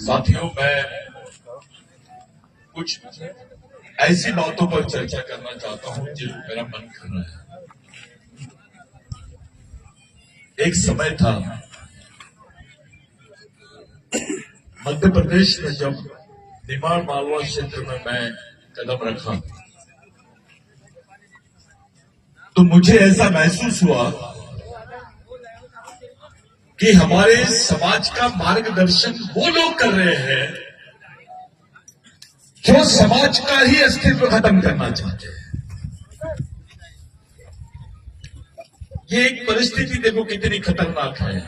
साथियों, मैं कुछ ऐसी बातों पर चर्चा करना चाहता हूं जो मेरा मन कर रहा है। एक समय था मध्य प्रदेश में, जब निमाड़ मालवा क्षेत्र में मैं कदम रखा तो मुझे ऐसा महसूस हुआ कि हमारे समाज का मार्गदर्शन वो लोग कर रहे हैं जो समाज का ही अस्तित्व खत्म करना चाहते हैं। ये एक परिस्थिति देखो कितनी खतरनाक है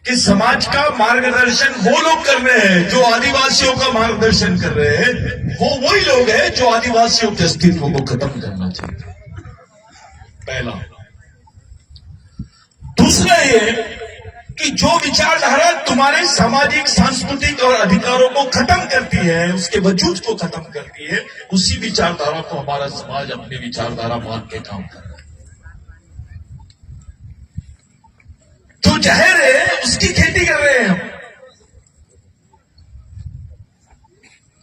कि समाज का मार्गदर्शन वो लोग कर रहे हैं जो आदिवासियों का मार्गदर्शन कर रहे हैं। वो वही लोग हैं जो आदिवासियों के अस्तित्व को खत्म करना चाहते हैं। पहला। दूसरा ये कि जो विचारधारा तुम्हारे सामाजिक, सांस्कृतिक और अधिकारों को खत्म करती है, उसके वजूद को खत्म करती है, उसी विचारधारा को हमारा समाज अपनी विचारधारा मान के काम कर रहा है। जो जहर है उसकी खेती कर रहे हैं हम।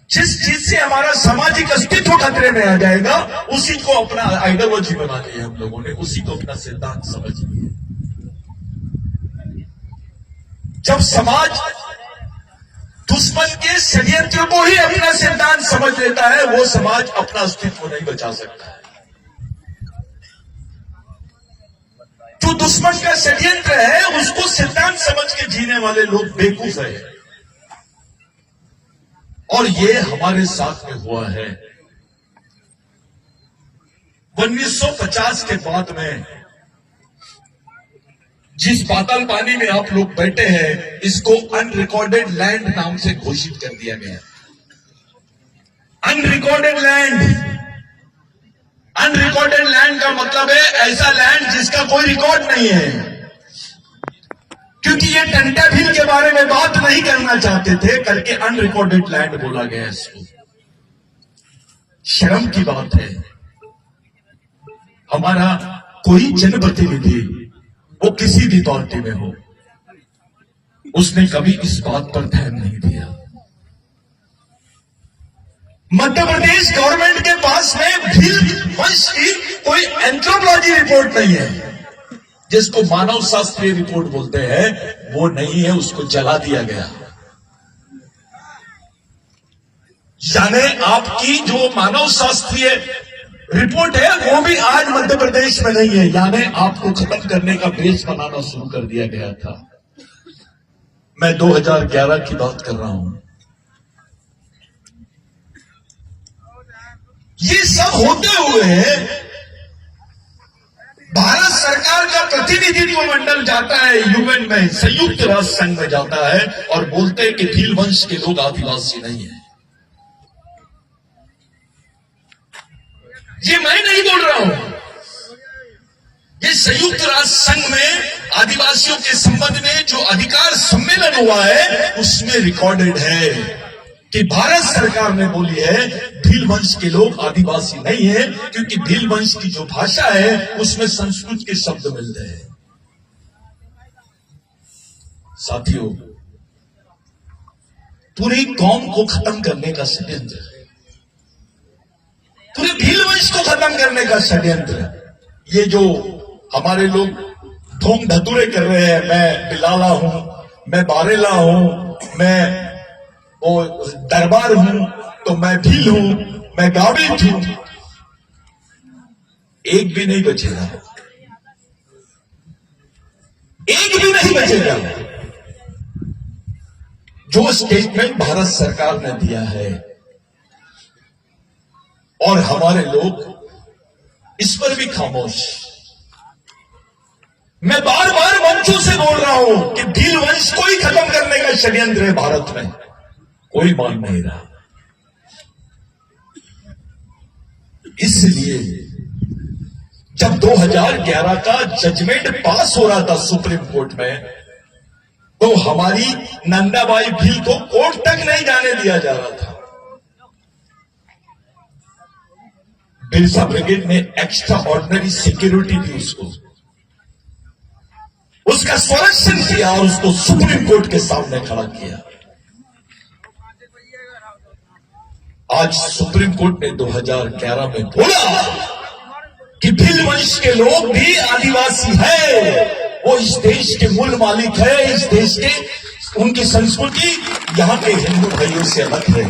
जिस चीज से हमारा सामाजिक अस्तित्व खतरे में आ जाएगा, उसी को अपना आइडियोलॉजी बना लिया हम लोगों ने, उसी को अपना सिद्धांत समझ लिया। जब समाज दुश्मन के षड्यंत्र को ही अपना सिद्धांत समझ लेता है, वो समाज अपना अस्तित्व नहीं बचा सकता है। जो दुश्मन का षड्यंत्र है उसको सिद्धांत समझ के जीने वाले लोग बेवकूफ है, और ये हमारे साथ में हुआ है। 1950 के बाद में जिस पाताल पानी में आप लोग बैठे हैं, इसको अनरिकॉर्डेड लैंड नाम से घोषित कर दिया गया। Unrecorded land. अनरिकॉर्डेड लैंड का मतलब है ऐसा लैंड जिसका कोई रिकॉर्ड नहीं है। क्योंकि ये टंटा भील के बारे में बात नहीं करना चाहते थे, करके अनरिकॉर्डेड लैंड बोला गया इसको। शर्म की बात है, हमारा कोई जनप्रतिनिधि, वो किसी भी पार्टी में हो, उसने कभी इस बात पर ध्यान नहीं दिया। मध्य प्रदेश गवर्नमेंट के पास में भील वंश की कोई एंथ्रोपोलॉजी रिपोर्ट नहीं है, जिसको मानव शास्त्रीय रिपोर्ट बोलते हैं, वो नहीं है, उसको जला दिया गया। यानी आपकी जो मानव शास्त्रीय रिपोर्ट है वो भी आज मध्य प्रदेश में नहीं है, यानी आपको खत्म करने का बेस बनाना शुरू कर दिया गया था। मैं 2011 की बात कर रहा हूं। ये सब होते हुए भारत सरकार का प्रतिनिधित्व मंडल जाता है यूएन में, संयुक्त राष्ट्र संघ में जाता है, और बोलते हैं कि भील वंश के लोग आदिवासी नहीं है। ये मैं नहीं बोल रहा हूं, ये संयुक्त राष्ट्र संघ में आदिवासियों के संबंध में जो अधिकार सम्मेलन हुआ है उसमें रिकॉर्डेड है कि भारत सरकार ने बोली है भील वंश के लोग आदिवासी नहीं है, क्योंकि भील वंश की जो भाषा है उसमें संस्कृत के शब्द मिलते हैं। साथियों, पूरी कौम को खत्म करने का षड्यंत्र है, पूरे भील वंश को खत्म करने का षड्यंत्र। ये जो हमारे लोग धूम धतूरे कर रहे हैं, मैं बिलाला हूं, मैं बारेला हूं, मैं वो दरबार हूं, तो मैं भील हूं, मैं गावित हूं, एक भी नहीं बचेगा, एक भी नहीं बचेगा। जो स्टेटमेंट भारत सरकार ने दिया है और हमारे लोग इस पर भी खामोश। मैं बार बार मंचों से बोल रहा हूं कि भील वंश को ही खत्म करने का षड्यंत्र है भारत में, कोई मान नहीं रहा। इसलिए जब 2011 का जजमेंट पास हो रहा था सुप्रीम कोर्ट में, तो हमारी नंदाबाई भील को कोर्ट तक नहीं जाने दिया जा रहा था। बिरसा ब्रिगेड ने एक्स्ट्रा ऑर्डिनरी सिक्योरिटी दी उसको। उसका संरक्षण किया और उसको सुप्रीम कोर्ट के सामने खड़ा किया। आज सुप्रीम कोर्ट ने 2011 में बोला कि भील वंश के लोग भी आदिवासी है, वो इस देश के मूल मालिक है, इस देश के, उनकी संस्कृति यहां के हिंदू भाइयों से अलग है।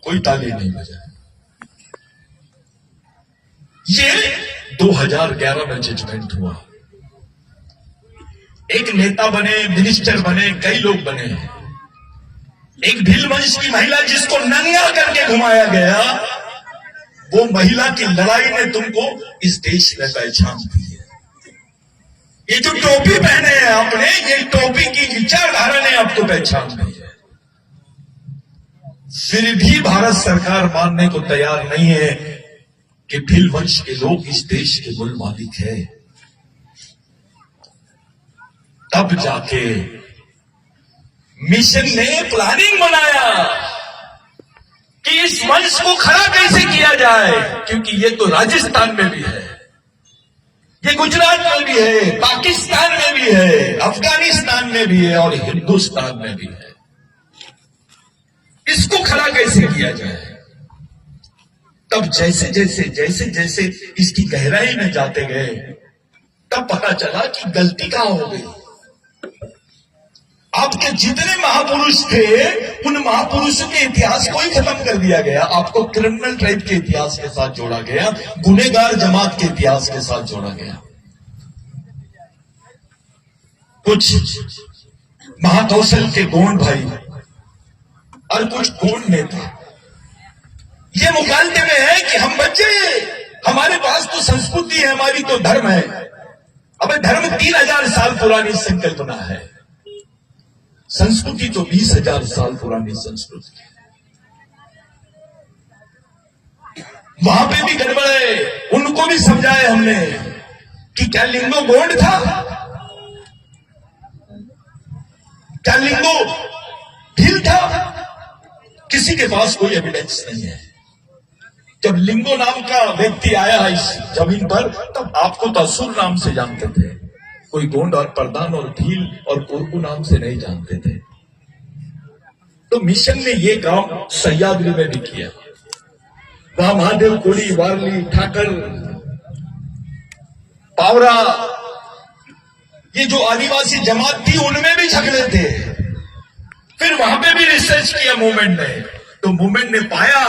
कोई ताली नहीं बजा। ये 2011 में जजमेंट हुआ। एक नेता बने, मिनिस्टर बने, कई लोग बने। एक भील वंश की महिला जिसको नंगा करके घुमाया गया, वो महिला की लड़ाई ने तुमको इस देश में पहचान दी है। ये जो टोपी पहने हैं आपने, ये टोपी की विचारधारा ने आपको पहचान दी है। फिर भी भारत सरकार मानने को तैयार नहीं है कि भील वंश के लोग इस देश के मूल मालिक है। तब जाके मिशन ने प्लानिंग बनाया कि इस वंश को खड़ा कैसे किया जाए, क्योंकि ये तो राजस्थान में भी है, ये गुजरात में भी है, पाकिस्तान में भी है, अफगानिस्तान में भी है और हिंदुस्तान में भी है। इसको खड़ा कैसे किया जाए? तब जैसे जैसे इसकी गहराई में जाते गए, तब पता चला कि गलती कहां हो गई। आपके जितने महापुरुष थे, उन महापुरुषों के इतिहास को ही खत्म कर दिया गया। आपको क्रिमिनल ट्राइब के इतिहास के साथ जोड़ा गया, गुनहगार जमात के इतिहास के साथ जोड़ा गया। कुछ महाकौशल के गोंड भाई और कुछ गोंड नेता ये मुकालते में है कि हम बच्चे, हमारे पास तो संस्कृति है, हमारी तो धर्म है। अबे धर्म 3000 साल पुरानी संकल्पना है, संस्कृति तो 20,000 साल पुरानी संस्कृति है। वहां पे भी गड़बड़ है। उनको भी समझाया हमने कि क्या लिंगो गोंड था, क्या लिंगो भील था? किसी के पास कोई एविडेंस नहीं है। जब लिंगो नाम का व्यक्ति आया इस जमीन पर, तब आपको तो असुर नाम से जानते थे, कोई गोंड और प्रधान और भील और कोरकू नाम से नहीं जानते थे। तो मिशन ने ये काम सह्याद्री में भी किया। वहां महादेव, कोली, वारली, ठाकर, पावरा, ये जो आदिवासी जमात थी, उनमें भी झगड़े थे। फिर वहां पे भी रिसर्च किया मूवमेंट ने, तो मूवमेंट ने पाया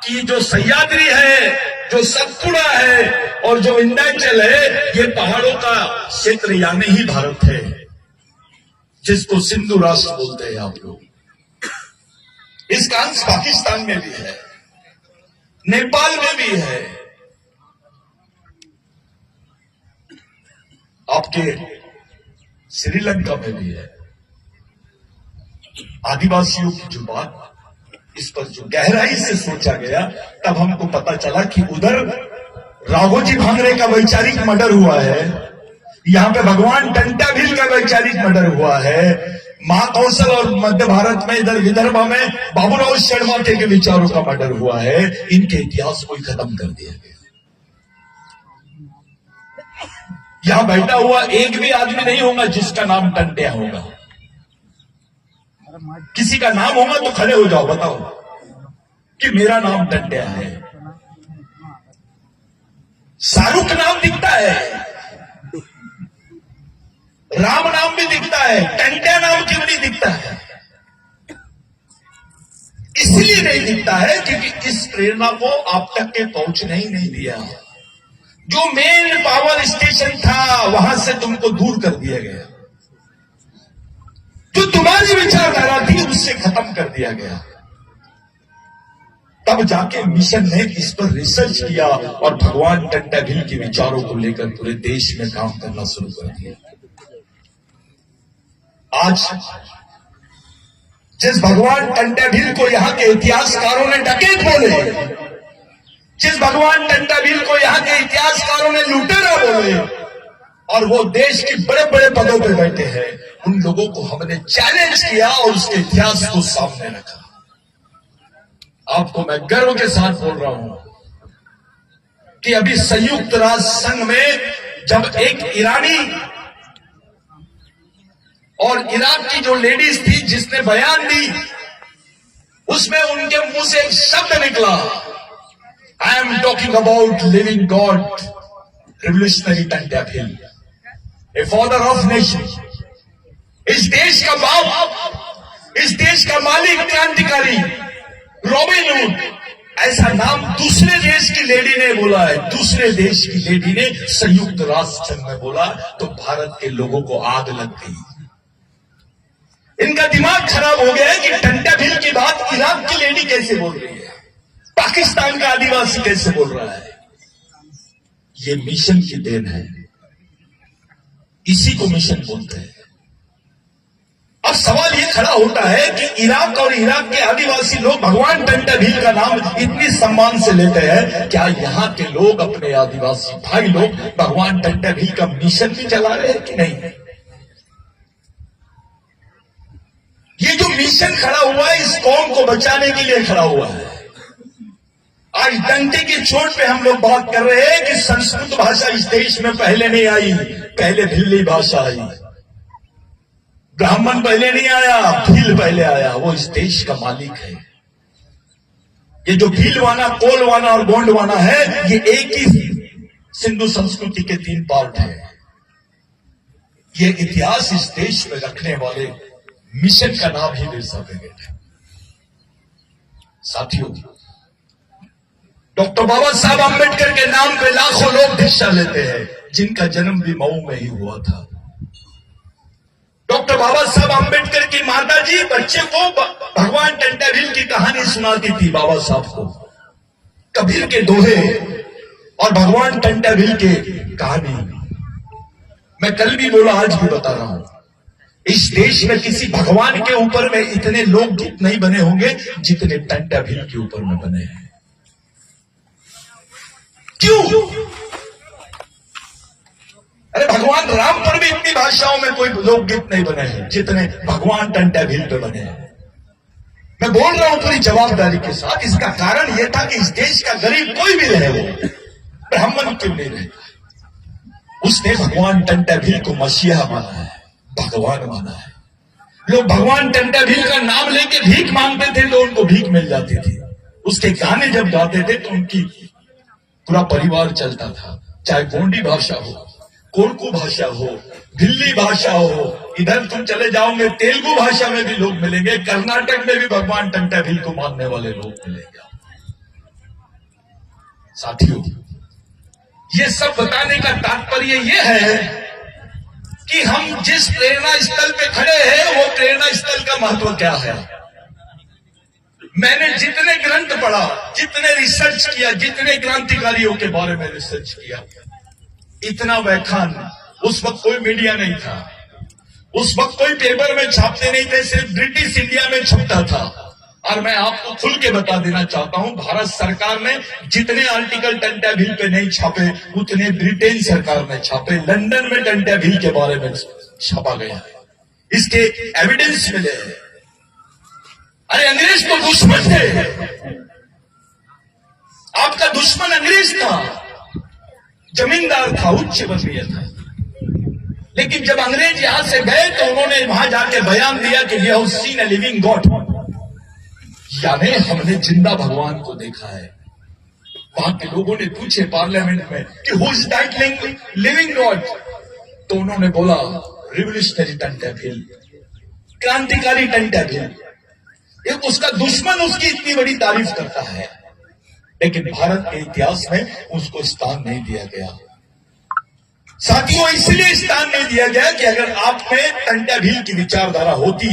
कि जो सह्याद्री है, जो सतपुड़ा है और जो विंध्याचल है, ये पहाड़ों का क्षेत्र यानी ही भारत है, जिसको सिंधु राष्ट्र बोलते हैं आप लोग। इसका अंश पाकिस्तान में भी है, नेपाल में भी है, आपके श्रीलंका में भी है। आदिवासियों की जो बात, इस पर जो गहराई से सोचा गया, तब हमको पता चला कि उधर राघोजी भांगरे का वैचारिक मर्डर हुआ है, यहां पे भगवान टंटा भील का वैचारिक मर्डर हुआ है, महाकौशल और मध्य भारत में, इधर विदर्भ में बाबूराव शर्मा के विचारों का मर्डर हुआ है। इनके इतिहास को ही खत्म कर दिया गया। यहां बैठा हुआ एक भी आदमी नहीं होगा जिसका नाम टंटिया होगा। किसी का नाम होगा तो खड़े हो जाओ, बताओ कि मेरा नाम टंटिया है। शाहरुख नाम दिखता है, राम नाम भी दिखता है, टंटिया नाम क्यों नहीं दिखता है? इसलिए नहीं दिखता है क्योंकि इस प्रेरणा को आप तक के पहुंचने ही नहीं दिया। जो मेन पावर स्टेशन था, वहां से तुमको दूर कर दिया गया। जो तुम्हारी विचारधारा थी, उससे खत्म कर दिया गया। तब जाके मिशन ने इस पर रिसर्च किया और भगवान टंटा भील के विचारों को लेकर पूरे देश में काम करना शुरू कर दिया। आज जिस भगवान टंटा भील को यहां के इतिहासकारों ने डकैत बोले, जिस भगवान टंटा भील को यहां के इतिहासकारों ने लुटेरा बोले, और वो देश के बड़े बड़े पदों पर बैठे हैं, उन लोगों को हमने चैलेंज किया और उसके इतिहास को सामने रखा। आपको मैं गर्व के साथ बोल रहा हूं कि अभी संयुक्त राष्ट्र संघ में जब एक ईरानी और इराक की जो लेडीज थी जिसने बयान दी, उसमें उनके मुंह से एक शब्द निकला, I am talking about living god revolutionary Tantya Bhil, a father of nation, इस देश का बाप, इस देश का मालिक, क्रांतिकारी, रॉबिन हुड, ऐसा नाम दूसरे देश की लेडी ने बोला है, दूसरे देश की लेडी ने संयुक्त राष्ट्र संघ में बोला, तो भारत के लोगों को आग लग गई। इनका दिमाग खराब हो गया है कि टंट्याभिल की बात इराक की लेडी कैसे बोल रही है, पाकिस्तान का आदिवासी कैसे बोल रहा है। ये मिशन की देन है, इसी को मिशन बोलते हैं। अब सवाल ये खड़ा होता है कि इराक और इराक के आदिवासी लोग भगवान टंट्याभिल का नाम इतनी सम्मान से लेते हैं, क्या यहां के लोग, अपने आदिवासी भाई लोग, भगवान टंट्याभिल का मिशन भी चला रहे हैं कि नहीं? ये जो मिशन खड़ा हुआ है, इस कौम को बचाने के लिए खड़ा हुआ है। आज डंडे की चोट पे हम लोग बात कर रहे हैं कि संस्कृत भाषा इस देश में पहले नहीं आई, पहले भिल्ली भाषा आई। ब्राह्मण पहले नहीं आया, भील पहले आया। वो इस देश का मालिक है। ये जो भीलवाना, कोलवाना और गोंडवाना है, ये एक ही सिंधु संस्कृति के 3 पार्ट है। ये इतिहास इस देश में रखने वाले मिशन का नाम ही बिरसा ब्रिगेड है। साथियों, डॉक्टर बाबा साहब आंबेडकर के नाम पे लाखों लोग भिक्षा लेते हैं, जिनका जन्म भी मऊ में ही हुआ था। डॉक्टर बाबा साहब आंबेडकर की माता जी बच्चे को भगवान टंट्याभिल की कहानी सुनाती थी, बाबा साहब को कबीर के दोहे और भगवान टंट्याभिल के कहानी। मैं कल भी बोला, आज भी बता रहा हूं, इस देश में किसी भगवान के ऊपर में इतने लोकगीत नहीं बने होंगे जितने टंट्याभिल के ऊपर में बने हैं। क्यों? अरे भगवान राम पर भी इतनी भाषाओं में कोई लोकगीत नहीं बने हैं जितने भगवान टंट्याभिल पे बने हैं। मैं बोल रहा हूं पूरी जवाबदारी के साथ। इसका कारण यह था कि इस देश का गरीब कोई भी रहे, वो ब्राह्मण क्यों नहीं रहता, उसने भगवान टंट्याभिल को मसीहा माना है, भगवान माना है। लोग भगवान टंट्याभिल का नाम लेके भीख मांगते थे तो उनको भीख मिल जाती थी। उसके गाने जब गाते थे तो उनकी पूरा परिवार चलता था। चाहे गोंडी भाषा हो, कोरकू भाषा हो, भिल्ली भाषा हो, इधर तुम चले जाओगे तेलुगु भाषा में भी लोग मिलेंगे, कर्नाटक में भी भगवान टंट्याभिल को मानने वाले लोग मिलेंगे। साथियों, ये सब बताने का तात्पर्य ये है कि हम जिस प्रेरणा स्थल पे खड़े हैं, वो प्रेरणा स्थल का महत्व क्या है। मैंने जितने ग्रंथ पढ़ा, जितने रिसर्च किया, जितने क्रांतिकारियों के बारे में रिसर्च किया, इतना व्याख्यान उस वक्त कोई मीडिया नहीं था, उस वक्त कोई पेपर में छापते नहीं थे, सिर्फ ब्रिटिश इंडिया में छपता था। और मैं आपको खुल के बता देना चाहता हूं, भारत सरकार ने जितने आर्टिकल टंट्याभिल पे नहीं छापे, उतने ब्रिटेन सरकार ने छापे। लंदन में टंट्याभिल के बारे में छापा गया है, इसके एविडेंस मिले हैं। अरे अंग्रेज तो दुश्मन थे, आपका दुश्मन अंग्रेज था, जमींदार था, उच्च वर्गीय था। लेकिन जब अंग्रेज यहां से गए तो उन्होंने वहां जाके बयान दिया कि we have seen a living god, यानी हमने जिंदा भगवान को देखा है। वहां के लोगों ने पूछे पार्लियामेंट में कि who is that living God, तो उन्होंने बोला रिवोल्यूशनरी टंट्याभिल, क्रांतिकारी टंट्याभिल। उसका दुश्मन उसकी इतनी बड़ी तारीफ करता है, लेकिन भारत के इतिहास में उसको स्थान नहीं दिया गया। साथियों, इसलिए स्थान नहीं दिया गया कि अगर आप में टंट्याभिल की विचारधारा होती,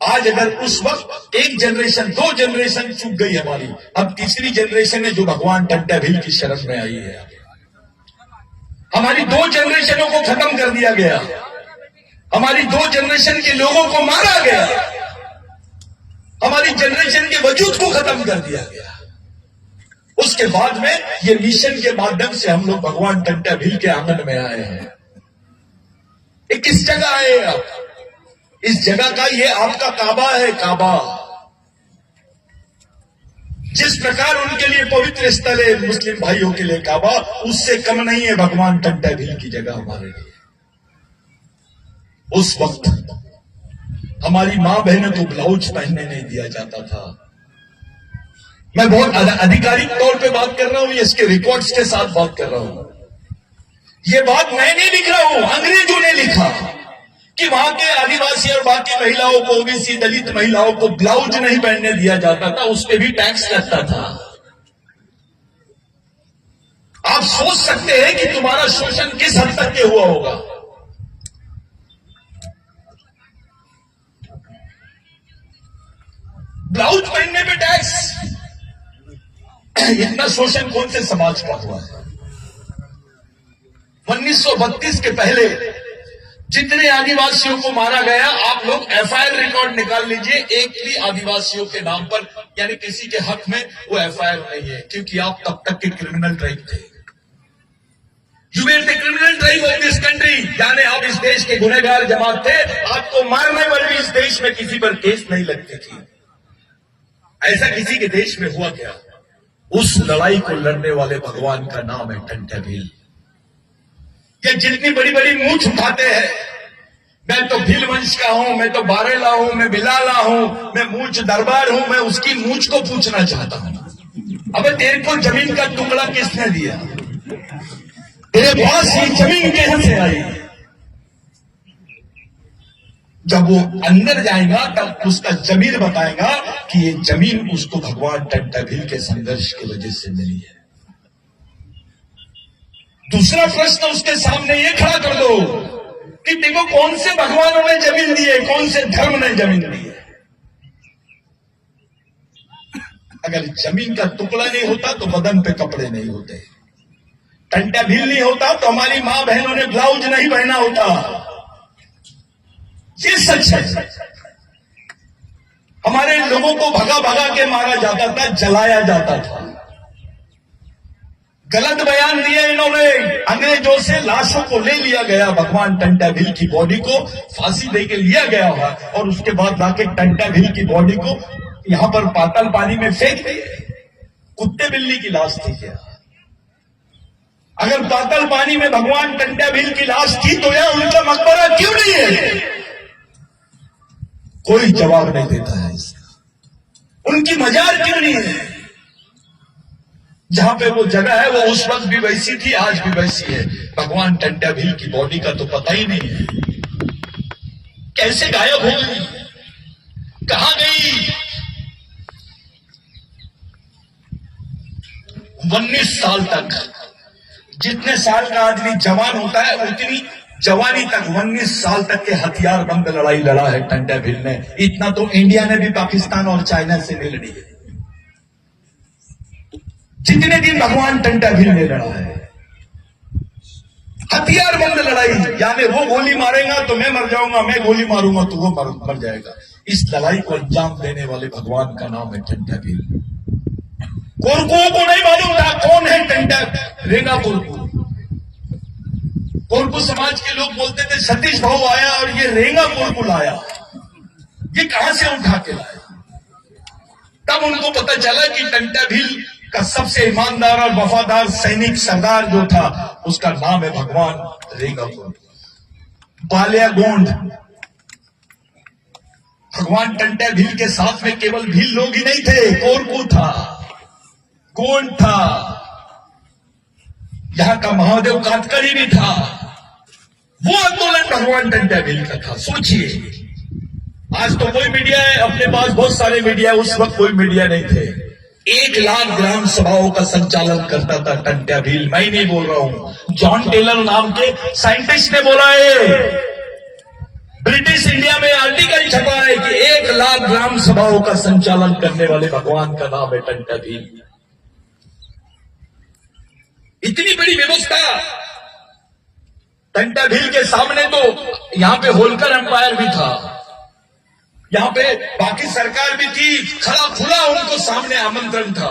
आज अगर उस वक्त एक जनरेशन, 2 जनरेशन चूक गई हमारी, अब तीसरी जनरेशन है जो भगवान टंट्याभिल की शरण में आई है। हमारी 2 जनरेशनों को खत्म कर दिया गया, हमारी 2 जनरेशन के लोगों को मारा गया, हमारी जनरेशन के वजूद को खत्म कर दिया गया। उसके बाद में ये मिशन के माध्यम से हम लोग भगवान टंट्याभिल के आंगन में आए हैं। ये किस जगह आए आप? इस जगह का ये आपका काबा है, काबा। जिस प्रकार उनके लिए पवित्र स्थल है मुस्लिम भाइयों के लिए काबा, उससे कम नहीं है भगवान टंटा भील की जगह हमारे लिए। उस वक्त हमारी मां बहनों को ब्लाउज पहनने नहीं दिया जाता था। मैं बहुत आधिकारिक तौर पे बात कर रहा हूं, ये इसके रिकॉर्ड्स के साथ बात कर रहा हूं। ये बात मैं नहीं लिख रहा हूं, अंग्रेजों ने लिखा कि वहां के आदिवासी और बाकी महिलाओं को, ओबीसी दलित महिलाओं को ब्लाउज नहीं पहनने दिया जाता था, उस पर भी टैक्स लगता था। आप सोच सकते हैं कि तुम्हारा शोषण किस हद तक के हुआ होगा। ब्लाउज पहनने पे टैक्स, इतना शोषण कौन से समाज का हुआ है। 1932 के पहले जितने आदिवासियों को मारा गया, आप लोग एफआईआर रिकॉर्ड निकाल लीजिए, एक भी आदिवासियों के नाम पर यानी किसी के हक में वो एफआईआर नहीं है, क्योंकि आप तब तक के क्रिमिनल ट्राइब थे। You were the criminal tribe of this country, यानी आप इस देश के गुनहगार जमात थे। आपको मारने पर भी इस देश में किसी पर केस नहीं लगती थी। ऐसा किसी के देश में हुआ क्या? उस लड़ाई को लड़ने वाले भगवान का नाम है टंटा भील। ये जितनी बड़ी बड़ी मूंछ उठाते हैं, मैं तो भील वंश का हूं, मैं तो बारेला हूं, मैं बिलाला हूं, मैं मूंछ दरबार हूं, मैं उसकी मूंछ को पूछना चाहता हूं, अबे तेरे को जमीन का टुकड़ा किसने दिया? तेरे पास ये जमीन कहां से आई? जब वो अंदर जाएगा तब उसका जमीर बताएगा कि ये जमीन उसको भगवान टंटा भील के संघर्ष की वजह से मिली है। दूसरा प्रश्न उसके सामने ये खड़ा कर दो कि देखो कौन से भगवानों ने जमीन दी है, कौन से धर्म ने जमीन दी है। अगर जमीन का टुकड़ा नहीं होता तो बदन पे कपड़े नहीं होते, टंटा भील नहीं होता तो हमारी मां बहनों ने ब्लाउज नहीं पहना होता। ये सच है। हमारे लोगों को भगा भगा के मारा जाता था, जलाया जाता था। गलत बयान दिए इन्होंने, अंग्रेजों से लाशों को ले लिया गया, भगवान टंटा भील की बॉडी को फांसी देके लिया गया हुआ, और उसके बाद लाके टंटा भील की बॉडी को यहां पर पाताल पानी में फेंक दिए। कुत्ते बिल्ली की लाश थी क्या? अगर पाताल पानी में भगवान टंटा भील की लाश थी तो यार उनका मकबरा क्यों नहीं है? कोई जवाब नहीं देता है इसका। उनकी मजार क्यों नहीं है? जहां पे वो जगह है वो उस वक्त भी वैसी थी, आज भी वैसी है। भगवान टंटा भील की बॉडी का तो पता ही नहीं है, कैसे गायब हो गई, कहां गई। 19 साल तक, जितने साल का आदमी जवान होता है उतनी जवानी तक 19 साल तक के हथियार बंद लड़ाई लड़ा है टंटा भील ने। इतना तो इंडिया ने भी पाकिस्तान और चाइना से नहीं लड़ी है जितने दिन भगवान टंटा भील ने लड़ा है। हथियार बंद लड़ाई, यानी वो गोली मारेगा तो मैं मर जाऊंगा, मैं गोली मारूंगा तो वो मर जाएगा। इस लड़ाई को अंजाम देने वाले भगवान का नाम है टंटा भील। कोरकुओं को नहीं मालूम था कौन है टंटा, रेंगा कोरकू। कोरकू समाज के लोग बोलते थे सतीश भाऊ आया और ये रेंगा कोरकू लाया, ये कहां से उठा के लाया। तब उनको पता चला कि टंटा भील का सबसे ईमानदार और वफादार सैनिक सरदार जो था उसका नाम है भगवान रेंगा कोरकू। बालिया गोंड। भगवान टंटा भील के साथ में केवल भील लोग ही नहीं थे, कोरकू था, गोंड था, यहां का महादेव कातकरी भी था। वो आंदोलन भगवान टंटा भील का था। सोचिए, आज तो कोई मीडिया है, अपने पास बहुत सारे मीडिया, उस वक्त कोई मीडिया नहीं थे। 1 लाख ग्राम सभाओं का संचालन करता था टंटा भील। मैं नहीं बोल रहा हूं, जॉन टेलर नाम के साइंटिस्ट ने बोला है। ब्रिटिश इंडिया में आर्टिकल छपा है कि 1 लाख ग्राम सभाओं का संचालन करने वाले भगवान का नाम है टंटा भील। इतनी बड़ी व्यवस्था। टंटा भील के सामने तो यहां पे होलकर एम्पायर भी था, यहां पे बाकी सरकार भी थी, खड़ा खुला उनको सामने आमंत्रण था।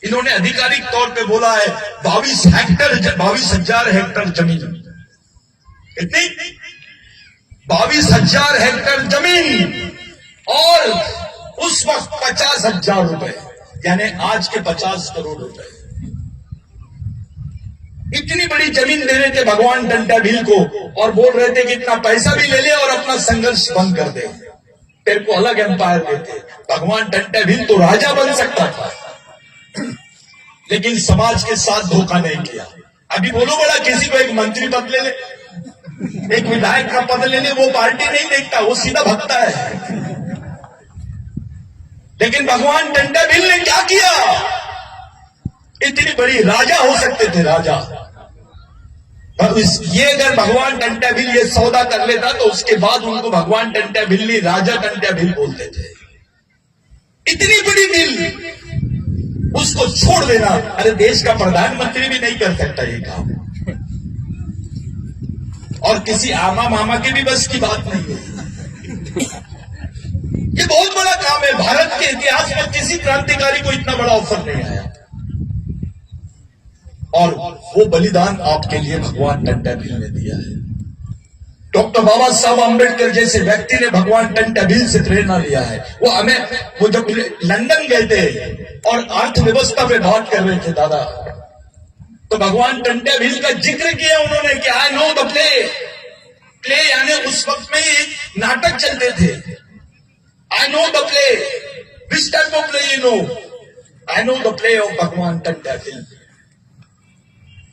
इन्होंने आधिकारिक तौर पे बोला है 22,000 हेक्टर जमीन, इतनी 22,000 हेक्टर जमीन और उस वक्त 50,000 रुपए, यानी आज के 50 करोड़ रुपए। इतनी बड़ी जमीन दे रहे थे भगवान टंटा भील को और बोल रहे थे कि इतना पैसा भी ले ले और अपना संघर्ष बंद कर दे, तेरे को अलग एम्पायर देते। भगवान टंटा भील तो राजा बन सकता था, लेकिन समाज के साथ धोखा नहीं किया। अभी बोलो बड़ा किसी को एक मंत्री पद ले ले, एक विधायक का पद ले ले, वो पार्टी नहीं देखता, वो सीधा भगता है। लेकिन भगवान टंटा भील ने क्या किया? इतनी बड़ी राजा हो सकते थे, राजा। ये अगर भगवान टंटा भील ये सौदा कर लेता तो उसके बाद उनको भगवान टंटा भील नहीं राजा टंटा भील बोलते थे। इतनी बड़ी दिल, उसको छोड़ देना। अरे देश का प्रधानमंत्री भी नहीं कर सकता ये काम, और किसी आमा मामा की भी बस की बात नहीं है। ये बहुत बड़ा काम है। भारत के इतिहास में किसी क्रांतिकारी को इतना बड़ा ऑफर नहीं आया, और वो बलिदान आपके लिए भगवान टंटा भील ने दिया है। डॉक्टर बाबा साहब अम्बेडकर जैसे व्यक्ति ने भगवान टंटा भील से प्रेरणा लिया है। वो जब लंदन गए थे और अर्थव्यवस्था पे बात कर रहे थे दादा, तो भगवान टंटा भील का जिक्र किया उन्होंने कि आई नो द प्ले यानी उस वक्त में एक नाटक चलते थे। I know the play, which type of play you know? I know the play of भगवान टंटा भील।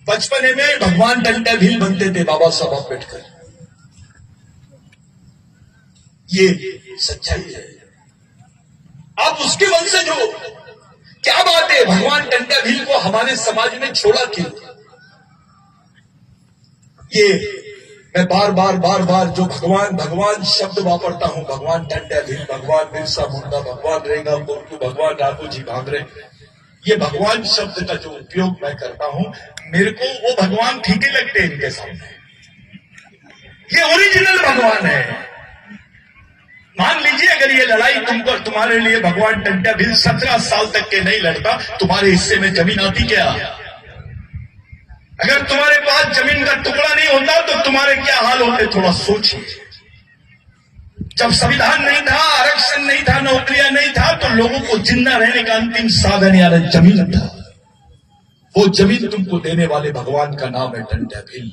बचपने में भगवान टंटा भील बनते थे बाबा साहब अम्बेडकर। ये सच्चाई है। आप उसके वंशज हो, क्या बात है? भगवान टंटा भील को हमारे समाज में छोड़ा क्यों? ये मैं बार बार जो भगवान शब्द वापरता हूं, भगवान टंटा भील, भगवान बिरसा मुंडा, भगवान रेगा कोटू, भगवान राघू जी भांगरे, ये भगवान शब्द का जो उपयोग मैं करता हूं, मेरे को वो भगवान फीके लगते हैं इनके सामने। ये ओरिजिनल भगवान है। मान लीजिए अगर ये लड़ाई तुमको तुम्हारे लिए भगवान टंटा भील 17 साल तक के नहीं लड़ता, तुम्हारे हिस्से में जमीन आती क्या? अगर तुम्हारे पास जमीन का टुकड़ा नहीं होता तो तुम्हारे क्या हाल होते? थोड़ा सोचिए। जब संविधान नहीं था, आरक्षण नहीं था, नौकरियां नहीं था, तो लोगों को जिंदा रहने का अंतिम साधन यानी जमीन था। वो जमीन तुमको देने वाले भगवान का नाम है टंटा भील।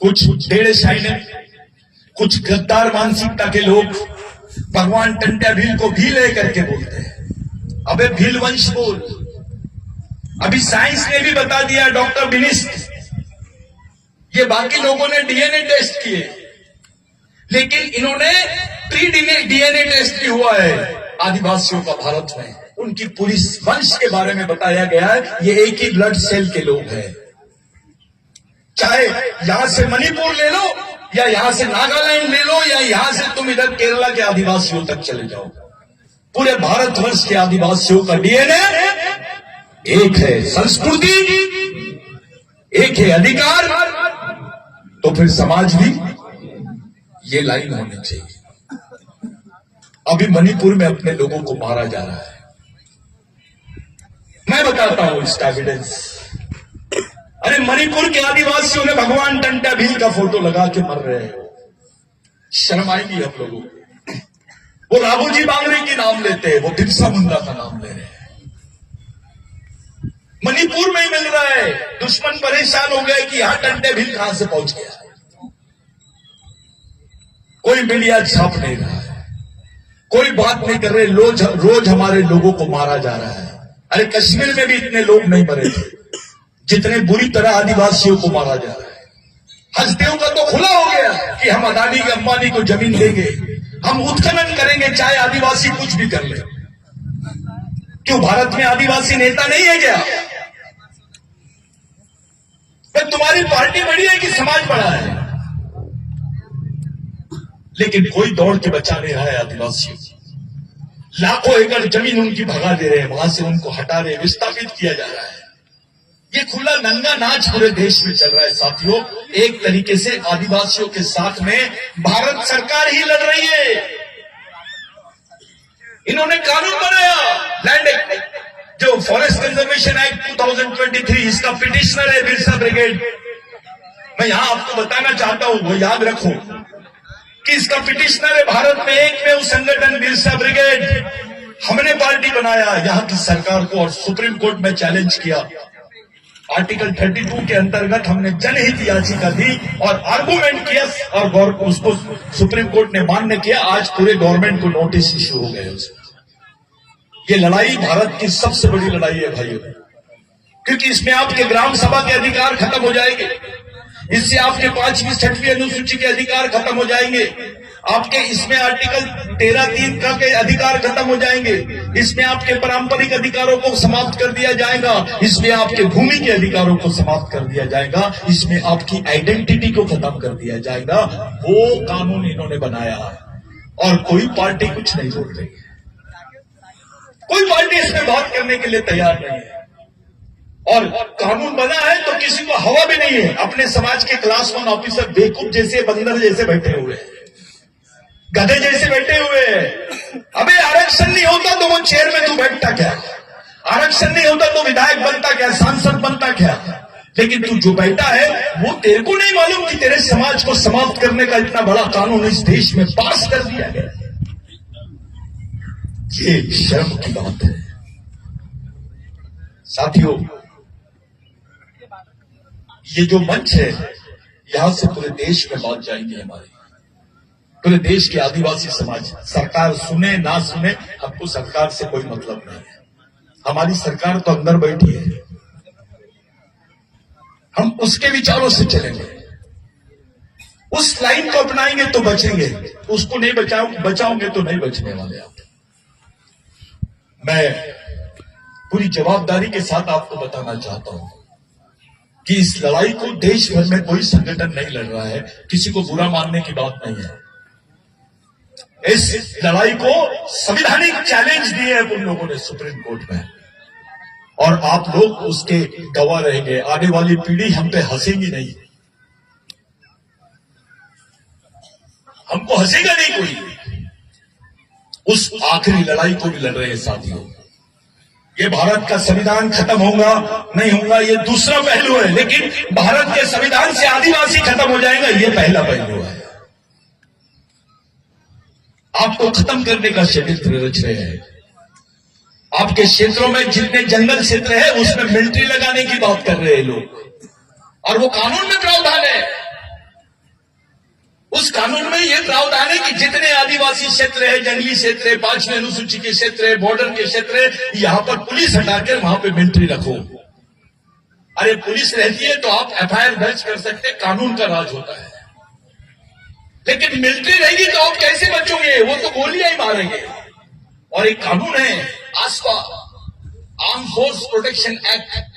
कुछ डेढ़ शाही, कुछ गद्दार मानसिकता के लोग भगवान टंटा भील को भील करके बोलते हैं। अबे भील वंश बोल। अभी साइंस ने भी बता दिया, डॉक्टर बिनिस्ट, ये बाकी लोगों ने डीएनए टेस्ट किए, लेकिन इन्होंने प्री डीएनए टेस्ट भी हुआ है आदिवासियों का भारत में। उनकी पूरी वंश के बारे में बताया गया है, ये एक ही ब्लड सेल के लोग हैं। चाहे यहां से मणिपुर ले लो, या यहां से नागालैंड ले लो, या यहां से तुम इधर केरला के आदिवासियों तक चले जाओ, पूरे भारतवर्ष के आदिवासियों का डीएनए एक है। संस्कृति एक है, अधिकार, तो फिर समाज भी ये लाइन होनी चाहिए। अभी मणिपुर में अपने लोगों को मारा जा रहा है। मैं बताता हूं इसका एविडेंस। अरे मणिपुर के आदिवासियों ने भगवान टंटा भील का फोटो लगा के मर रहे हैं। शर्म आएगी हम लोगों को। वो राघू जी भांगरे की नाम लेते हैं, वो बिरसा मुंडा का नाम ले रहे हैं। मणिपुर में ही मिल रहा है। दुश्मन परेशान हो गए कि यहां टंटा भील कहां से पहुंच गया। कोई मीडिया छाप नहीं रहा है, कोई बात नहीं कर रहे। रोज हमारे लोगों को मारा जा रहा है। अरे कश्मीर में भी इतने लोग नहीं मरे थे जितने बुरी तरह आदिवासियों को मारा जा रहा है। हंसदेव का तो खुला हो गया कि हम अदानी के अंबानी को जमीन देंगे, हम उत्खनन करेंगे, चाहे आदिवासी कुछ भी कर ले। क्यों भारत में आदिवासी नेता नहीं है क्या? तुम्हारी पार्टी बड़ी है कि समाज बड़ा है? लेकिन कोई दौड़ के बचा नहीं रहा है आदिवासियों। लाखों एकड़ जमीन उनकी भगा दे रहे हैं, वहां से उनको हटा रहे, विस्थापित किया जा रहा है। ये खुला नंगा नाच पूरे देश में चल रहा है साथियों। एक तरीके से आदिवासियों के साथ में भारत सरकार ही लड़ रही है। इन्होंने कानून बनाया, लैंड एक्ट, जो फॉरेस्ट कंजर्वेशन एक्ट 2023, इसका पिटिशनर है बिरसा ब्रिगेड। मैं यहां आपको बताना चाहता हूं, वो याद रखो कि इसका पिटिशनर है भारत में एकमेव संगठन बिरसा ब्रिगेड। हमने पार्टी बनाया यहां की सरकार को और सुप्रीम कोर्ट में चैलेंज किया। आर्टिकल 32 के अंतर्गत हमने जनहित याचिका दी और आर्गुमेंट किया और उसको सुप्रीम कोर्ट ने मान्य किया। आज पूरे गवर्नमेंट को नोटिस इश्यू हो गए उसमें। ये लड़ाई भारत की सबसे बड़ी लड़ाई है भाइयों, क्योंकि इसमें आपके ग्राम सभा के अधिकार खत्म हो जाएंगे, इससे आपके 5वीं 6वीं अनुसूची के अधिकार खत्म हो जाएंगे, आपके इसमें आर्टिकल 13(3) का के अधिकार खत्म हो जाएंगे, इसमें आपके पारंपरिक अधिकारों को समाप्त कर दिया जाएगा, इसमें आपके भूमि के अधिकारों को समाप्त कर दिया जाएगा, इसमें आपकी आइडेंटिटी को खत्म कर दिया जाएगा। वो कानून इन्होंने बनाया और कोई पार्टी कुछ नहीं बोल रही है, कोई पार्टी इसमें बात करने के लिए तैयार नहीं है। और कानून बना है तो किसी को हवा भी नहीं है। अपने समाज के क्लास 1 ऑफिसर बेवकूफ जैसे, बंदर जैसे बैठे हुए हैं, गधे जैसे बैठे हुए हैं। अबे आरक्षण नहीं होता तो वो चेयर में तू बैठता क्या? आरक्षण नहीं होता तो विधायक बनता क्या, सांसद बनता क्या? लेकिन तू जो बैठा है वो तेरे को नहीं मालूम कि तेरे समाज को समाप्त करने का इतना बड़ा कानून इस देश में पास कर दिया गया। ये शर्म की बात है साथियों। ये जो मंच है यहां से पूरे देश में बात जाएंगे, हमारे पूरे देश के आदिवासी समाज। सरकार सुने ना सुने, हमको सरकार से कोई मतलब नहीं है। हमारी सरकार तो अंदर बैठी है, हम उसके विचारों से चलेंगे, उस लाइन को अपनाएंगे तो बचेंगे, उसको नहीं बचाओगे तो नहीं बचने वाले आप। मैं पूरी जवाबदारी के साथ आपको बताना चाहता हूं कि इस लड़ाई को देश भर में कोई संगठन नहीं लड़ रहा है, किसी को बुरा मानने की बात नहीं है। इस लड़ाई को संवैधानिक चैलेंज दिए हैं उन लोगों ने सुप्रीम कोर्ट में, और आप लोग उसके गवाह रहेंगे। आने वाली पीढ़ी हम पे हंसेगी नहीं, हमको हंसेगा नहीं कोई। उस आखिरी लड़ाई को भी लड़ रहे हैं साथियों। ये भारत का संविधान खत्म होगा नहीं होगा ये दूसरा पहलू है, लेकिन भारत के संविधान से आदिवासी खत्म हो जाएगा ये पहला पहलू है। आपको खत्म करने का षड्यंत्र रच रहे हैं। आपके क्षेत्रों में जितने जंगल क्षेत्र है उसमें मिलिट्री लगाने की बात कर रहे हैं लोग, और वो कानून में प्रावधान है। उस कानून में ये प्रावधान है कि जितने आदिवासी क्षेत्र है, जंगली क्षेत्र है, 5वीं अनुसूची के क्षेत्र है, बॉर्डर के क्षेत्र है, यहां पर पुलिस हटाकर वहां पे मिलिट्री रखो। अरे पुलिस रहती है तो आप एफआईआर दर्ज कर सकते, कानून का राज होता है। लेकिन मिलिट्री रहेगी तो आप कैसे बचोगे? वो तो गोलियां ही मारेंगे। और एक कानून है आस्पा, आर्म फोर्स प्रोटेक्शन एक्ट,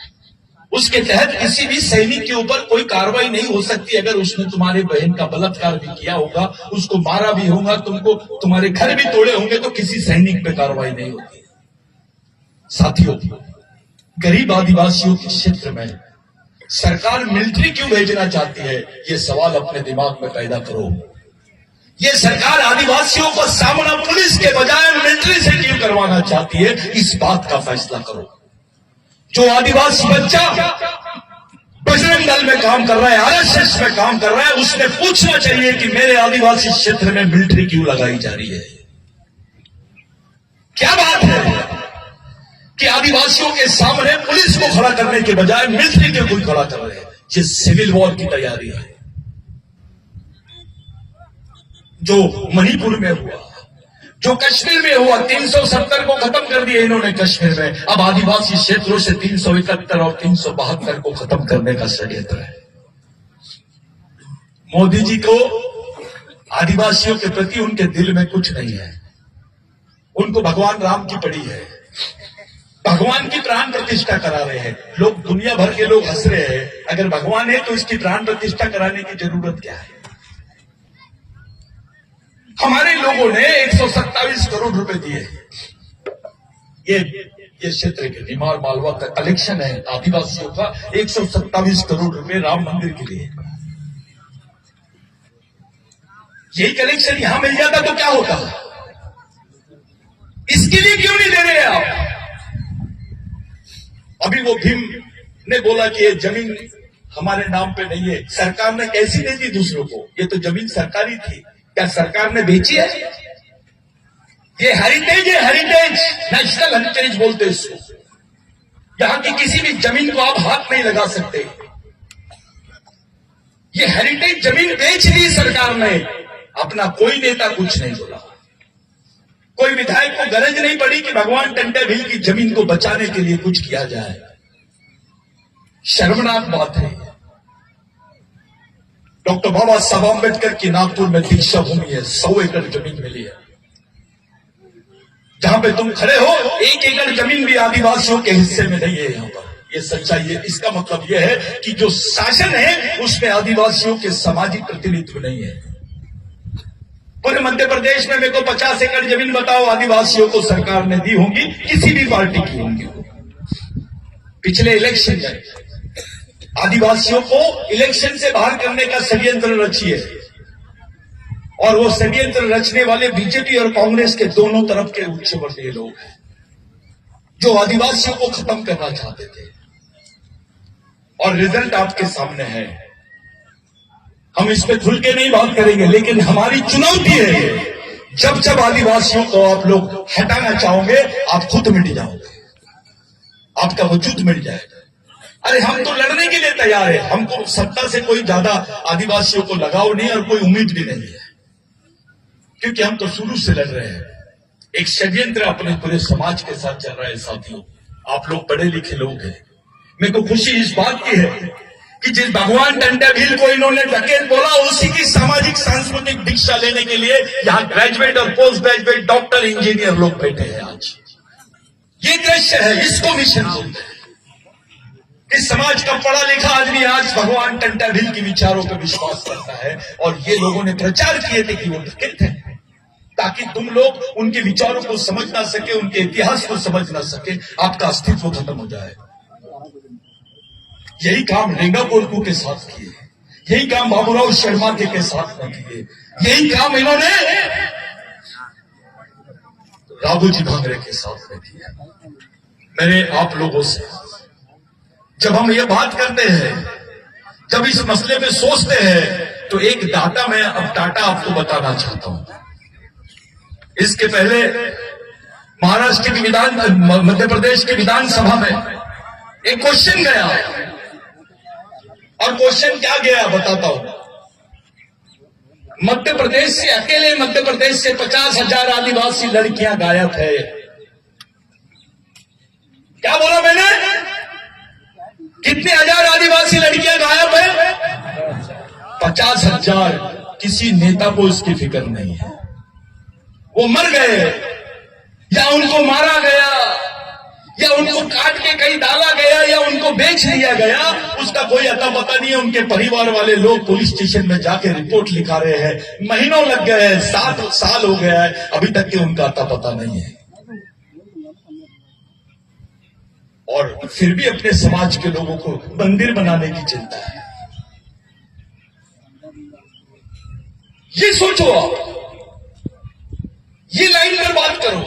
उसके तहत किसी भी सैनिक के ऊपर कोई कार्रवाई नहीं हो सकती अगर उसने तुम्हारे बहन का बलात्कार भी किया होगा, उसको मारा भी होगा, तुमको तुम्हारे घर भी तोड़े होंगे, तो किसी सैनिक पे कार्रवाई नहीं होती। साथियों, गरीब आदिवासियों के क्षेत्र में सरकार मिलिट्री क्यों भेजना चाहती है, ये सवाल अपने दिमाग में पैदा करो। ये सरकार आदिवासियों को सामना पुलिस के बजाय मिलिट्री से क्यों करवाना चाहती है, इस बात का फैसला करो। जो आदिवासी बच्चा बजरंग दल में काम कर रहा है, आरएसएस में काम कर रहा है, उसने पूछना चाहिए कि मेरे आदिवासी क्षेत्र में मिलिट्री क्यों लगाई जा रही है। क्या बात है कि आदिवासियों के सामने पुलिस को खड़ा करने के बजाय मिलिट्री को कोई खड़ा कर रहे हैं। ये सिविल वॉर की तैयारी है। जो मणिपुर में हुआ, जो कश्मीर में हुआ, 370 को खत्म कर दिया इन्होंने कश्मीर में, अब आदिवासी क्षेत्रों से 371 और 372 को खत्म करने का षड्यंत्र है। मोदी जी को आदिवासियों के प्रति उनके दिल में कुछ नहीं है, उनको भगवान राम की पड़ी है, भगवान की प्राण प्रतिष्ठा करा रहे हैं लोग। दुनिया भर के लोग हंस रहे हैं, अगर भगवान है तो इसकी प्राण प्रतिष्ठा कराने की जरूरत क्या है। हमारे लोगों ने 127 करोड़ रुपए दिए। ये क्षेत्र के निमाड़ मालवा का कलेक्शन है आदिवासियों का, 127 करोड़ रुपए राम मंदिर के लिए। यही कलेक्शन यहां मिल जाता तो क्या होता, इसके लिए क्यों नहीं दे रहे आप? अभी वो भीम ने बोला कि ये जमीन हमारे नाम पे नहीं है। सरकार ने कैसी नहीं दी दूसरों को, ये तो जमीन सरकारी थी। क्या सरकार ने बेची है? ये हेरिटेज है, हेरिटेज, नेशनल हेरिटेज बोलते हैं इसको। यहां की किसी भी जमीन को आप हाथ नहीं लगा सकते। ये हेरिटेज जमीन बेच दी सरकार ने, अपना कोई नेता कुछ नहीं बोला, कोई विधायक को गरज नहीं पड़ी कि भगवान टंटा भील की जमीन को बचाने के लिए कुछ किया जाए। शर्मनाक बात है। डॉक्टर बाबा साहब आंबेडकर की नागपुर में दीक्षा भूमि है, 100 एकड़ जमीन मिली है। जहां पे तुम खड़े हो 1 एकड़ जमीन भी आदिवासियों के हिस्से में नहीं है। यहां पर ये सच्चाई है। इसका मतलब यह है कि जो शासन है उसमें आदिवासियों के सामाजिक प्रतिनिधित्व नहीं है। पूरे मध्य प्रदेश में मेरे को 50 एकड़ जमीन बताओ आदिवासियों को सरकार ने दी होगी, किसी भी पार्टी की होंगी। पिछले इलेक्शन में आदिवासियों को इलेक्शन से बाहर करने का षड्यंत्र रची है, और वो षड्यंत्र रचने वाले बीजेपी और कांग्रेस के दोनों तरफ के उच्च वर्गीय लोग हैं जो आदिवासियों को खत्म करना चाहते थे। और रिजल्ट आपके सामने है। हम इस पे खुल के नहीं बात करेंगे, लेकिन हमारी चुनौती है, जब जब आदिवासियों को आप लोग हटाना चाहोगे आप खुद मिट जाओगे, आपका वजूद मिट जाएगा। अरे हम तो लड़ने के लिए तैयार है, हमको सत्ता से कोई ज्यादा आदिवासियों को लगाव नहीं और कोई उम्मीद भी नहीं है, क्योंकि हम तो शुरू से लड़ रहे हैं। एक षड्यंत्र अपने पूरे समाज के साथ चल रहा है। साथियों, आप लोग पढ़े लिखे लोग हैं, मेरे को खुशी इस बात की है कि जिस भगवान टंटा भील को इन्होंने डकैत बोला, उसी की सामाजिक सांस्कृतिक दीक्षा लेने के लिए यहाँ ग्रेजुएट और पोस्ट ग्रेजुएट डॉक्टर इंजीनियर लोग बैठे हैं। आज ये दृश्य है, इसको मिशन बोलते हैं। इस समाज का पढ़ा लिखा आदमी आज भगवान टंटा भील के विचारों पर विश्वास करता है, और ये लोगों ने प्रचार किए थे कि वो डकैत है, ताकि तुम लोग उनके विचारों को समझ ना सके, उनके इतिहास को समझ ना सके, आपका अस्तित्व खत्म हो जाए। यही काम रेंगा कोरकू के साथ किए, यही काम बाबूराव शर्मा के साथ न किए, यही काम इन्होंने राघोजी भांगरे के साथ में किया। मैंने आप लोगों से, जब हम ये बात करते हैं, जब इस मसले में सोचते हैं, तो एक डाटा मैं अब डाटा आपको बताना चाहता हूं। इसके पहले महाराष्ट्र की मध्य प्रदेश की विधानसभा में एक क्वेश्चन गया, और क्वेश्चन क्या गया बताता हूं। मध्य प्रदेश से, अकेले मध्य प्रदेश से 50,000 आदिवासी लड़कियां गायब है। क्या बोला मैंने? कितने हजार आदिवासी लड़कियां गायब है? 50,000। किसी नेता को इसकी फिक्र नहीं है। वो मर गए, या उनको मारा गया, या उनको काट के कहीं डाला गया, या उनको बेच दिया गया, उसका कोई अता पता नहीं है। उनके परिवार वाले लोग पुलिस स्टेशन में जाके रिपोर्ट लिखा रहे हैं, महीनों लग गए हैं, 7 साल हो गया है, अभी तक के उनका अता पता नहीं है। और फिर भी अपने समाज के लोगों को मंदिर बनाने की चिंता है। ये सोचो आप, ये लाइन पर बात करो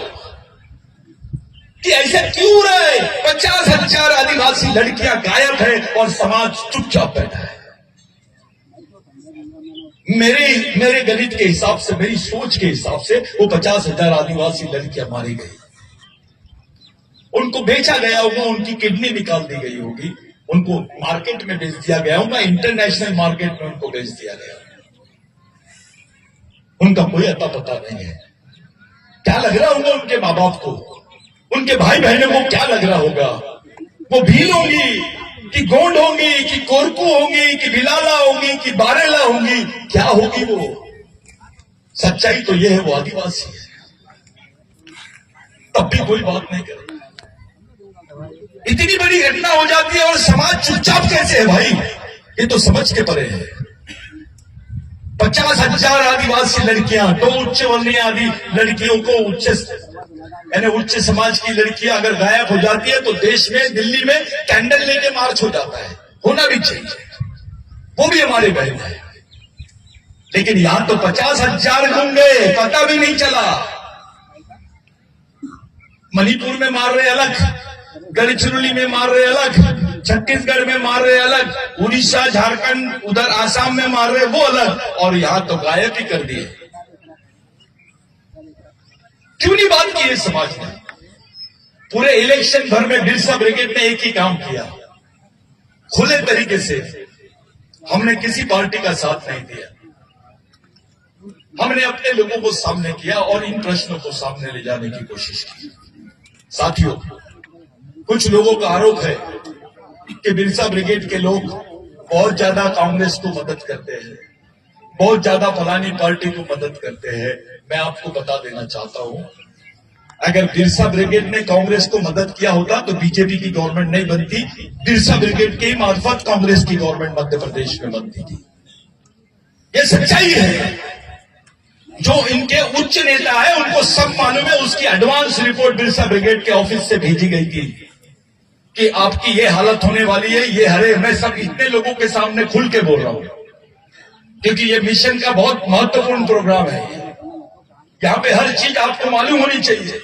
कि ऐसा क्यों हो रहा है? 50,000 आदिवासी लड़कियां गायब है और समाज चुपचाप बैठा है। मेरे गणित के हिसाब से, मेरी सोच के हिसाब से, वो 50,000 आदिवासी लड़कियां मारी गई, उनको बेचा गया होगा, उनकी किडनी निकाल दी गई होगी, उनको मार्केट में बेच दिया गया होगा, इंटरनेशनल मार्केट में उनको बेच दिया गया होगा। उनका कोई अता पता नहीं है। क्या लग रहा होगा उनके माँ बाप को, उनके भाई बहनों को क्या लग रहा होगा? वो भील होंगी कि गोंड होंगी कि कोरकू होंगी कि बिलाला होंगी कि बारेला होंगी, क्या होगी वो? सच्चाई तो ये है, वो आदिवासी है। तब भी कोई बात नहीं करे। इतनी बड़ी घटना हो जाती है और समाज चुपचाप कैसे है भाई? ये तो समझ के परे है। 50,000 आदिवासी लड़कियां, तो उच्च वर्णीय आदि लड़कियों को, उच्च समाज की लड़कियां अगर गायब हो जाती है तो देश में, दिल्ली में कैंडल लेके मार्च हो जाता है। होना भी चाहिए, वो भी हमारे बहन है। लेकिन यहां तो 50,000 गुम गए, पता भी नहीं चला। मणिपुर में मार रहे अलग, गढ़चिरौली में मार रहे अलग, छत्तीसगढ़ में मार रहे अलग, उड़ीसा, झारखंड, उधर आसाम में मार रहे वो अलग, और यहां तो गायब ही कर दिए। क्यों नहीं बात की है समाज ने? पूरे इलेक्शन भर में बिरसा ब्रिगेड ने एक ही काम किया, खुले तरीके से हमने किसी पार्टी का साथ नहीं दिया। हमने अपने लोगों को सामने किया और इन प्रश्नों को सामने ले जाने की कोशिश की। साथियों, कुछ लोगों का आरोप है कि बिरसा ब्रिगेड के लोग बहुत ज्यादा कांग्रेस को मदद करते हैं, बहुत ज्यादा फलानी पार्टी को मदद करते हैं। मैं आपको बता देना चाहता हूं, अगर बिरसा ब्रिगेड ने कांग्रेस को मदद किया होता तो बीजेपी की गवर्नमेंट नहीं बनती, बिरसा ब्रिगेड के मार्फत कांग्रेस की गवर्नमेंट मध्य प्रदेश में बनती थी। यह सच्चाई है। जो इनके उच्च नेता है उनको सब मालूम है। उसकी एडवांस रिपोर्ट बिरसा ब्रिगेड के ऑफिस से भेजी गई थी कि आपकी ये हालत होने वाली है। ये हरे मैं सब इतने लोगों के सामने खुल के बोल रहा हूं क्योंकि ये मिशन का बहुत महत्वपूर्ण प्रोग्राम है। यहां पे हर चीज आपको मालूम होनी चाहिए।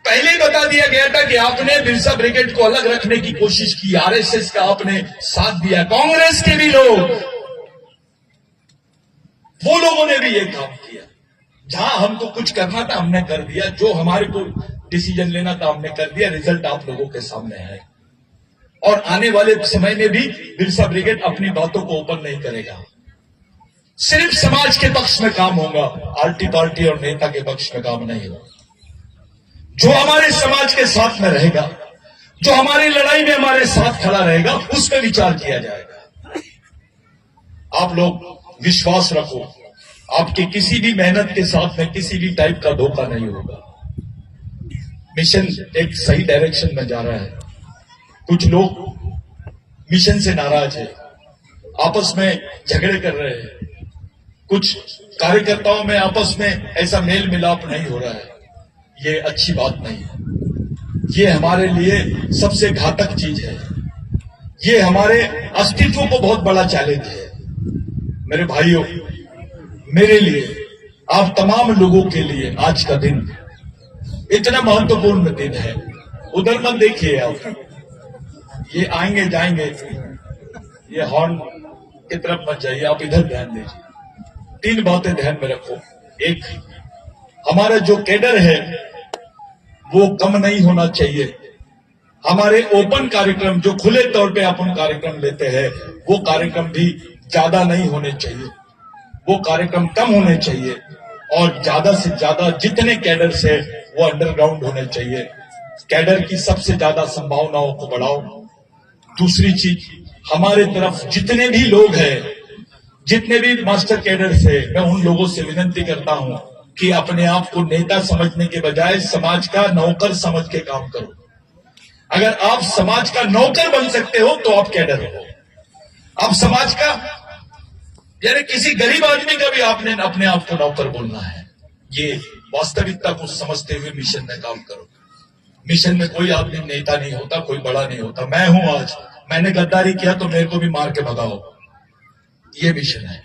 पहले ही बता दिया गया था कि आपने बिरसा ब्रिगेड को अलग रखने की कोशिश की, आरएसएस का आपने साथ दिया, कांग्रेस के भी लोग, वो लोगों ने भी ये काम किया। जहां हमको कुछ करना था हमने कर दिया, जो हमारे को डिसीजन लेना था हमने कर दिया। रिजल्ट आप लोगों के सामने है और आने वाले समय में भी बिरसा ब्रिगेड अपनी बातों को ओपन नहीं करेगा। सिर्फ समाज के पक्ष में काम होगा, आरटी पार्टी और नेता के पक्ष में काम नहीं होगा। जो हमारे समाज के साथ में रहेगा, जो हमारी लड़ाई में हमारे साथ खड़ा रहेगा, उस पर विचार किया जाएगा। आप लोग विश्वास रखो, आपकी किसी भी मेहनत के साथ में किसी भी टाइप का धोखा नहीं होगा। मिशन एक सही डायरेक्शन में जा रहा है। कुछ लोग मिशन से नाराज है, आपस में झगड़े कर रहे हैं, कुछ कार्यकर्ताओं में आपस में ऐसा मेल मिलाप नहीं हो रहा है। ये अच्छी बात नहीं है। ये हमारे लिए सबसे घातक चीज है। ये हमारे अस्तित्व को बहुत बड़ा चैलेंज है। मेरे भाइयों, मेरे लिए, आप तमाम लोगों के लिए आज का दिन इतना महत्वपूर्ण दिन है। उधर मत देखिए आप, ये आएंगे जाएंगे, ये हॉर्न की तरफ मत जाइए, आप इधर ध्यान दीजिए। 3 बातें ध्यान में रखो। एक, हमारा जो कैडर है वो कम नहीं होना चाहिए। हमारे ओपन कार्यक्रम, जो खुले तौर पे अपन कार्यक्रम लेते हैं, वो कार्यक्रम भी ज्यादा नहीं होने चाहिए, वो कार्यक्रम कम होने चाहिए और ज्यादा से ज्यादा जितने कैडर्स है वो अंडरग्राउंड होने चाहिए। कैडर की सबसे ज्यादा संभावनाओं को बढ़ाओ। दूसरी चीज, हमारे तरफ जितने भी लोग हैं, जितने भी मास्टर कैडर्स है, मैं उन लोगों से विनती करता हूं कि अपने आप को नेता समझने के बजाय समाज का नौकर समझ के काम करो। अगर आप समाज का नौकर बन सकते हो तो आप कैडर हो। आप समाज का, यानी किसी गरीब आदमी का भी आपने अपने आप को नौकर बोलना है। ये वास्तविकता को समझते हुए मिशन में काम करो। मिशन में कोई आदमी नेता नहीं होता, कोई बड़ा नहीं होता। मैं हूं, आज मैंने गद्दारी किया तो मेरे को भी मार के भगाओ, ये मिशन है।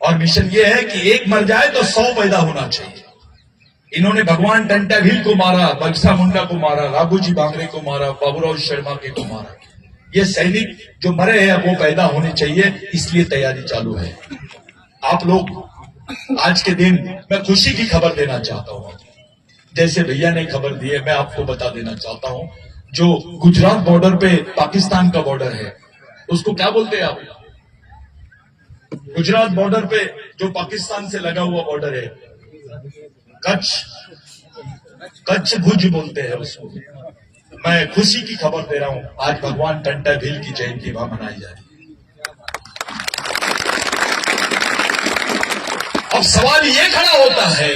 और मिशन ये है कि एक मर जाए तो 100 पैदा होना चाहिए। इन्होंने भगवान टंटा भील को मारा, बक्सा मुंडा को मारा, राघोजी बांगरे को मारा, बाबूराव शर्मा के को मारा। ये सैनिक जो मरे हैं वो पैदा होने चाहिए, इसलिए तैयारी चालू है। आप लोग आज के दिन, मैं खुशी की खबर देना चाहता हूं। जैसे भैया ने खबर दी है, मैं आपको बता देना चाहता हूं। जो गुजरात बॉर्डर पे पाकिस्तान का बॉर्डर है, उसको क्या बोलते हैं आप? गुजरात बॉर्डर पे जो पाकिस्तान से लगा हुआ बॉर्डर है, कच्छ भुज बोलते हैं उसको। मैं खुशी की खबर दे रहा हूं, आज भगवान टंटा भील की जयंती वहां मनाई जा रही है। अब सवाल ये खड़ा होता है